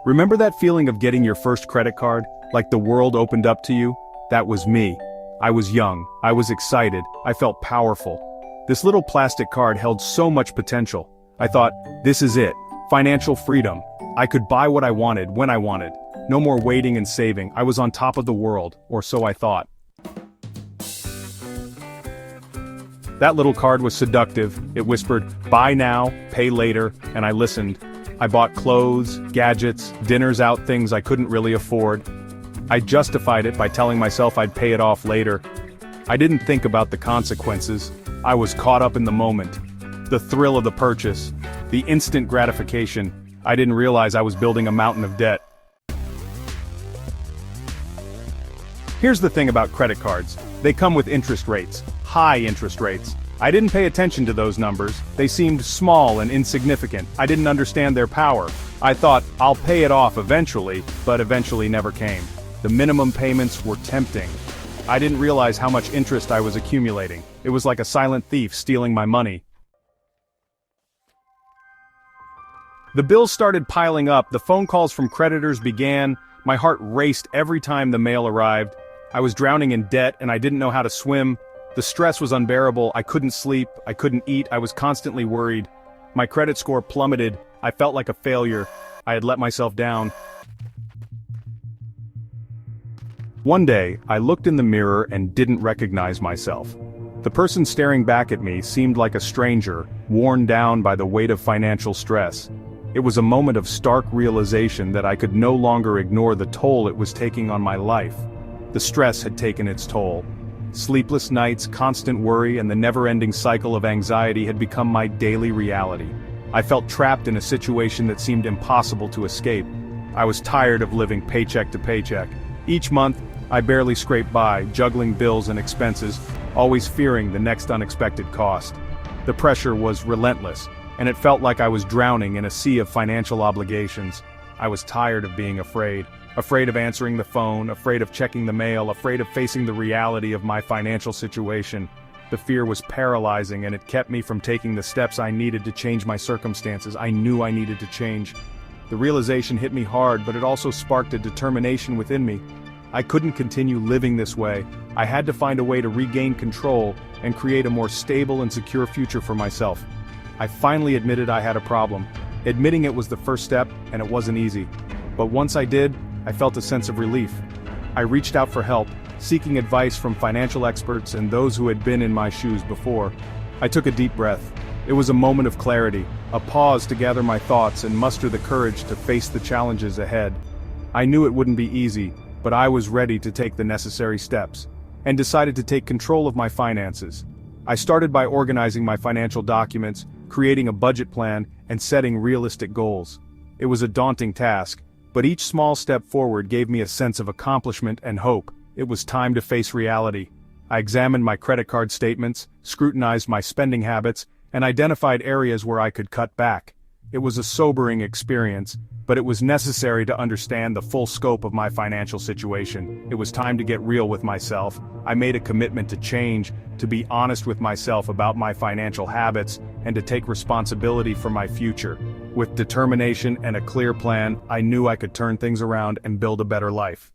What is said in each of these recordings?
Remember that feeling of getting your first credit card, like the world opened up to you? That was me. I was young, I was excited, I felt powerful. This little plastic card held so much potential. I thought, this is it, financial freedom. I could buy what I wanted, when I wanted. No more waiting and saving, I was on top of the world, or so I thought. That little card was seductive. It whispered, buy now, pay later, and I listened. I bought clothes, gadgets, dinners out, things I couldn't really afford. I justified it by telling myself I'd pay it off later. I didn't think about the consequences. I was caught up in the moment. The thrill of the purchase, the instant gratification. I didn't realize I was building a mountain of debt. Here's the thing about credit cards. They come with interest rates, high interest rates. I didn't pay attention to those numbers. They seemed small and insignificant. I didn't understand their power. I thought, I'll pay it off eventually, but eventually never came. The minimum payments were tempting. I didn't realize how much interest I was accumulating. It was like a silent thief stealing my money. The bills started piling up, the phone calls from creditors began, my heart raced every time the mail arrived. I was drowning in debt and I didn't know how to swim. The stress was unbearable, I couldn't sleep, I couldn't eat, I was constantly worried. My credit score plummeted, I felt like a failure. I had let myself down. One day, I looked in the mirror and didn't recognize myself. The person staring back at me seemed like a stranger, worn down by the weight of financial stress. It was a moment of stark realization that I could no longer ignore the toll it was taking on my life. The stress had taken its toll. Sleepless nights, constant worry, and the never-ending cycle of anxiety had become my daily reality. I felt trapped in a situation that seemed impossible to escape. I was tired of living paycheck to paycheck. Each month, I barely scraped by, juggling bills and expenses, always fearing the next unexpected cost. The pressure was relentless, and it felt like I was drowning in a sea of financial obligations. I was tired of being afraid. Afraid of answering the phone, afraid of checking the mail, afraid of facing the reality of my financial situation. The fear was paralyzing and it kept me from taking the steps I needed to change my circumstances. I knew I needed to change. The realization hit me hard, but it also sparked a determination within me. I couldn't continue living this way. I had to find a way to regain control and create a more stable and secure future for myself. I finally admitted I had a problem. Admitting it was the first step, and it wasn't easy. But once I did, I felt a sense of relief. I reached out for help, seeking advice from financial experts and those who had been in my shoes before. I took a deep breath. It was a moment of clarity, a pause to gather my thoughts and muster the courage to face the challenges ahead. I knew it wouldn't be easy, but I was ready to take the necessary steps, and decided to take control of my finances. I started by organizing my financial documents, creating a budget plan, and setting realistic goals. It was a daunting task, but each small step forward gave me a sense of accomplishment and hope. It was time to face reality. I examined my credit card statements, scrutinized my spending habits, and identified areas where I could cut back. It was a sobering experience, but it was necessary to understand the full scope of my financial situation. It was time to get real with myself. I made a commitment to change, to be honest with myself about my financial habits, and to take responsibility for my future. With determination and a clear plan, I knew I could turn things around and build a better life.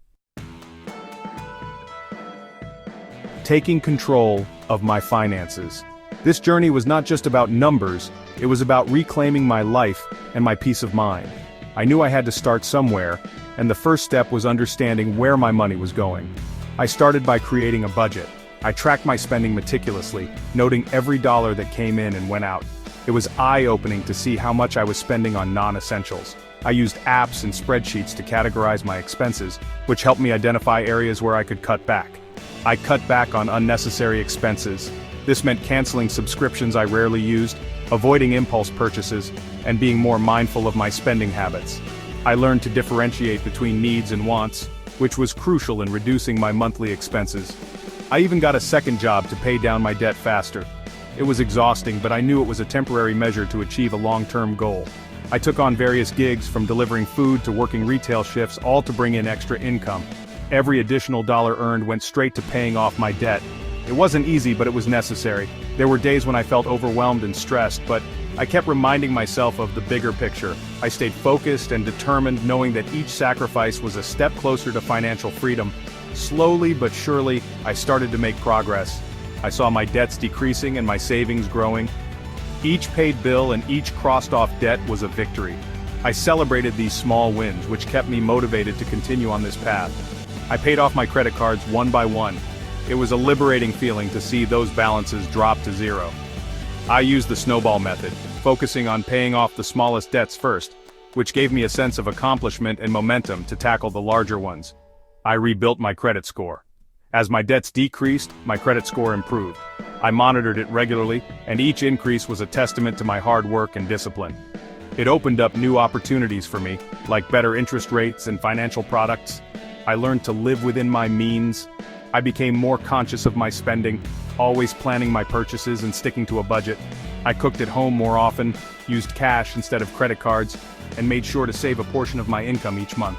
Taking control of my finances. This journey was not just about numbers, it was about reclaiming my life and my peace of mind. I knew I had to start somewhere, and the first step was understanding where my money was going. I started by creating a budget. I tracked my spending meticulously, noting every dollar that came in and went out. It was eye-opening to see how much I was spending on non-essentials. I used apps and spreadsheets to categorize my expenses, which helped me identify areas where I could cut back. I cut back on unnecessary expenses. This meant canceling subscriptions I rarely used, avoiding impulse purchases, and being more mindful of my spending habits. I learned to differentiate between needs and wants, which was crucial in reducing my monthly expenses. I even got a second job to pay down my debt faster. It was exhausting, but I knew it was a temporary measure to achieve a long-term goal. I took on various gigs, from delivering food to working retail shifts, all to bring in extra income. Every additional dollar earned went straight to paying off my debt. It wasn't easy, but it was necessary. There were days when I felt overwhelmed and stressed, but I kept reminding myself of the bigger picture. I stayed focused and determined, knowing that each sacrifice was a step closer to financial freedom. Slowly but surely, I started to make progress. I saw my debts decreasing and my savings growing. Each paid bill and each crossed-off debt was a victory. I celebrated these small wins, which kept me motivated to continue on this path. I paid off my credit cards one by one. It was a liberating feeling to see those balances drop to zero. I used the snowball method, focusing on paying off the smallest debts first, which gave me a sense of accomplishment and momentum to tackle the larger ones. I rebuilt my credit score. As my debts decreased, my credit score improved. I monitored it regularly, and each increase was a testament to my hard work and discipline. It opened up new opportunities for me, like better interest rates and financial products. I learned to live within my means. I became more conscious of my spending, always planning my purchases and sticking to a budget. I cooked at home more often, used cash instead of credit cards, and made sure to save a portion of my income each month.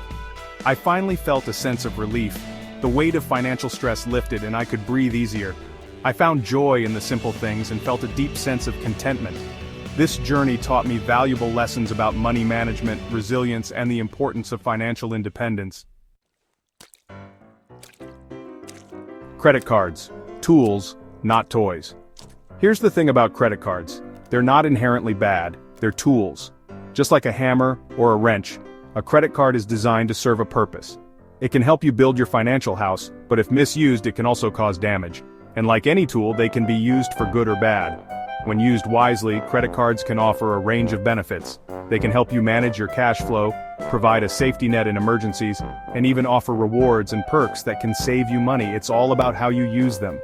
I finally felt a sense of relief. The weight of financial stress lifted and I could breathe easier. I found joy in the simple things and felt a deep sense of contentment. This journey taught me valuable lessons about money management, resilience, and the importance of financial independence. Credit cards. Tools, not toys. Here's the thing about credit cards. They're not inherently bad, they're tools. Just like a hammer or a wrench, a credit card is designed to serve a purpose. It can help you build your financial house, but if misused, it can also cause damage. And like any tool, they can be used for good or bad. When used wisely, credit cards can offer a range of benefits. They can help you manage your cash flow, provide a safety net in emergencies, and even offer rewards and perks that can save you money. It's all about how you use them.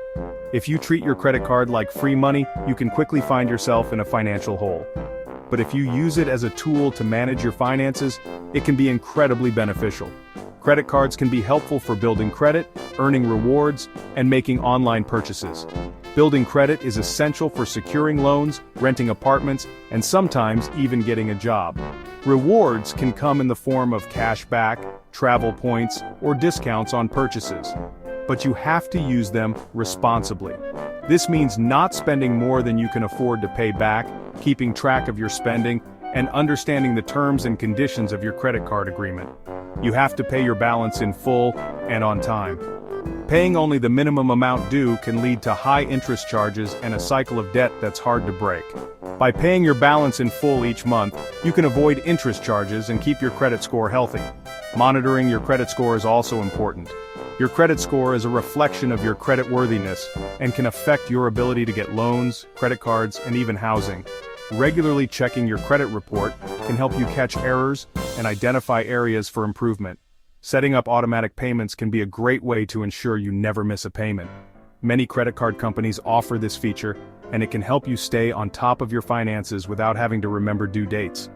If you treat your credit card like free money, you can quickly find yourself in a financial hole. But if you use it as a tool to manage your finances, it can be incredibly beneficial. Credit cards can be helpful for building credit, earning rewards, and making online purchases. Building credit is essential for securing loans, renting apartments, and sometimes even getting a job. Rewards can come in the form of cash back, travel points, or discounts on purchases. But you have to use them responsibly. This means not spending more than you can afford to pay back, keeping track of your spending, and understanding the terms and conditions of your credit card agreement. You have to pay your balance in full and on time. Paying only the minimum amount due can lead to high interest charges and a cycle of debt that's hard to break. By paying your balance in full each month, you can avoid interest charges and keep your credit score healthy. Monitoring your credit score is also important. Your credit score is a reflection of your creditworthiness and can affect your ability to get loans, credit cards, and even housing. Regularly checking your credit report can help you catch errors and identify areas for improvement. Setting up automatic payments can be a great way to ensure you never miss a payment. Many credit card companies offer this feature, and it can help you stay on top of your finances without having to remember due dates.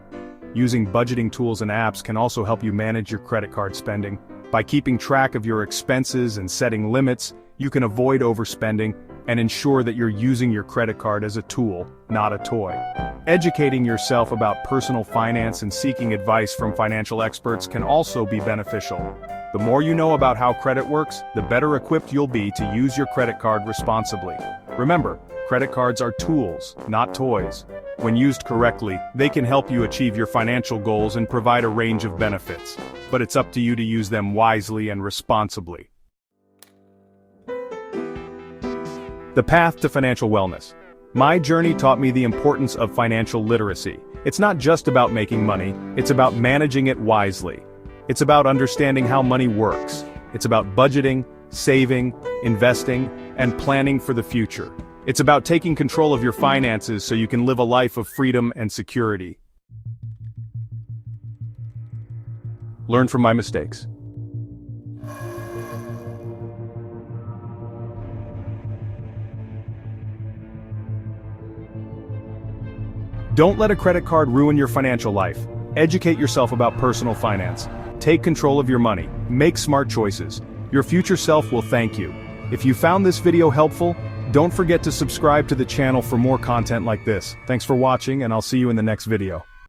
Using budgeting tools and apps can also help you manage your credit card spending. By keeping track of your expenses and setting limits, you can avoid overspending and ensure that you're using your credit card as a tool, not a toy. Educating yourself about personal finance and seeking advice from financial experts can also be beneficial. The more you know about how credit works, the better equipped you'll be to use your credit card responsibly. Remember, credit cards are tools, not toys. When used correctly, they can help you achieve your financial goals and provide a range of benefits. But it's up to you to use them wisely and responsibly. The path to financial wellness. My journey taught me the importance of financial literacy. It's not just about making money, it's about managing it wisely. It's about understanding how money works. It's about budgeting, saving, investing, and planning for the future. It's about taking control of your finances so you can live a life of freedom and security. Learn from my mistakes. Don't let a credit card ruin your financial life. Educate yourself about personal finance. Take control of your money. Make smart choices. Your future self will thank you. If you found this video helpful, don't forget to subscribe to the channel for more content like this. Thanks for watching, and I'll see you in the next video.